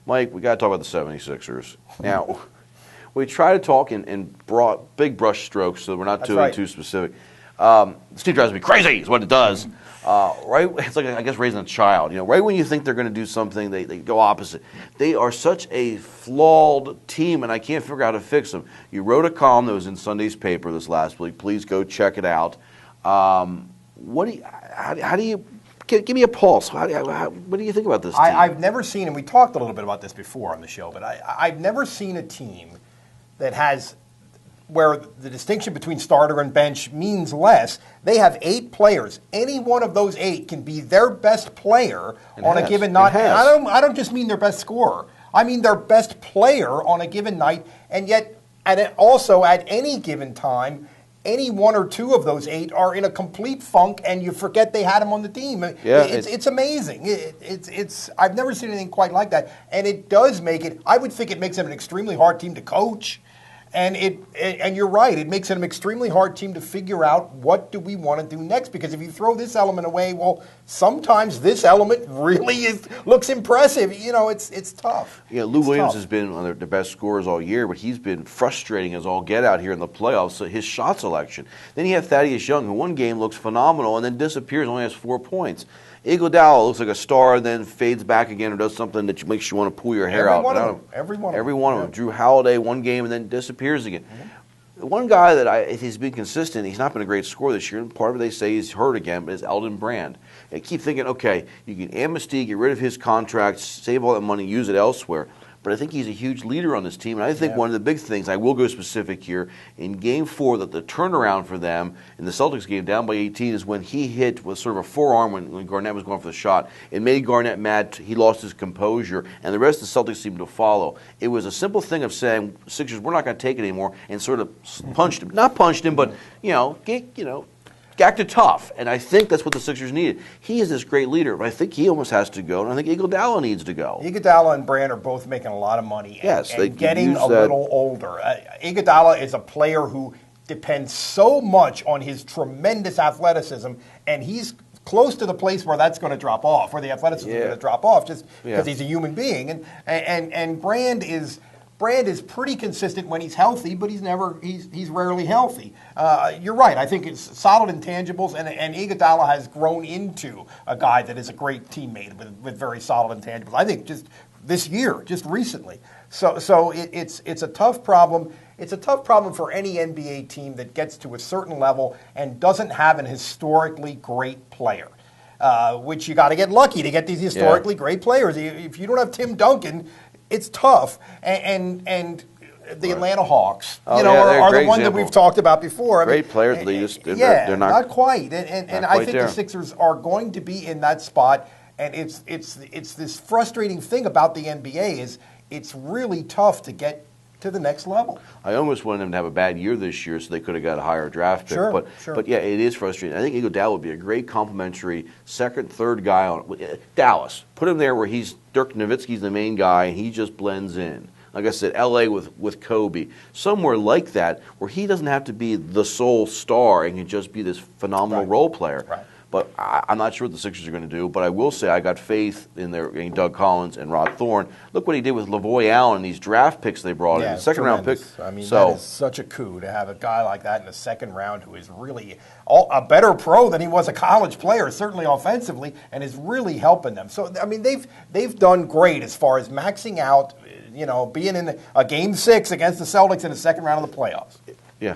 Mike, we got to talk about the 76ers. Now, we try to talk in broad, big brush strokes, so we're not too specific. This team drives me crazy, is what it does. Right, it's like, I guess, raising a child. Right when you think they're going to do something, they go opposite. They are such a flawed team, and I can't figure out how to fix them. You wrote a column that was in Sunday's paper this last week. Please go check it out. How do you give me a pulse? What do you think about this team? I've never seen, and we talked a little bit about this before on the show, but I've never seen a team that has, where the distinction between starter and bench means less. They have 8 players. Any one of those 8 can be their best player on a given night. I don't just mean their best scorer. I mean their best player on a given night, and yet also at any given time, any one or two of those 8 are in a complete funk, and you forget they had them on the team. Yeah, it's amazing. It's I've never seen anything quite like that, and it does make it. I would think it makes it an extremely hard team to coach. And you're right, it makes it an extremely hard team to figure out what do we want to do next. Because if you throw this element away, well, sometimes this element really looks impressive. It's tough. Yeah, Lou Williams has been one of the best scorers all year, but he's been frustrating as all get out here in the playoffs. So his shot selection. Then you have Thaddeus Young, who one game looks phenomenal and then disappears, only has 4 points. Iguodala looks like a star, then fades back again or does something that makes you want to pull your hair out. Every one of them. Drew Holiday, one game and then disappears again. Mm-hmm. One guy that he's been consistent, he's not been a great scorer this year, and part of it they say he's hurt again, but is Elton Brand. I keep thinking, okay, you can amnesty, get rid of his contract, save all that money, use it elsewhere. But I think he's a huge leader on this team. And I think one of the big things, I will go specific here, in Game 4, that the turnaround for them in the Celtics game down by 18 is when he hit with sort of a forearm when Garnett was going for the shot. It made Garnett mad. He lost his composure. And the rest of the Celtics seemed to follow. It was a simple thing of saying, Sixers, we're not going to take it anymore, and sort of punched him. Not punched him, but, acted tough, and I think that's what the Sixers needed. He is this great leader, but I think he almost has to go, and I think Iguodala needs to go. Iguodala and Brand are both making a lot of money and getting a little older. Iguodala is a player who depends so much on his tremendous athleticism, and he's close to the place where that's going to drop off, where the athleticism is going to drop off, just because he's a human being. And Brand is pretty consistent when he's healthy, but he's rarely healthy. You're right. I think it's solid intangibles, and Iguodala has grown into a guy that is a great teammate with very solid intangibles. I think just this year, just recently. So it's a tough problem. It's a tough problem for any NBA team that gets to a certain level and doesn't have an historically great player. Which you got to get lucky to get these historically great players. If you don't have Tim Duncan, it's tough, and the Atlanta Hawks, are the one that we've talked about before. Great players, they're not quite. And I think the Sixers are going to be in that spot. And it's this frustrating thing about the NBA is it's really tough to get to the next level. I almost wanted them to have a bad year this year so they could have got a higher draft pick. But yeah, it is frustrating. I think Iguodala would be a great complementary second, third guy on Dallas. Put him there where Dirk Nowitzki's the main guy and he just blends in. Like I said, L.A. with Kobe. Somewhere like that where he doesn't have to be the sole star and can just be this phenomenal role player. Right. But I'm not sure what the Sixers are going to do. But I will say I got faith in Doug Collins and Rod Thorne. Look what he did with Lavoy Allen, these draft picks they brought in. The second-round pick. I mean, that is such a coup to have a guy like that in the second round who is really a better pro than he was a college player, certainly offensively, and is really helping them. So, I mean, they've done great as far as maxing out, being in a Game 6 against the Celtics in the second round of the playoffs. Yeah.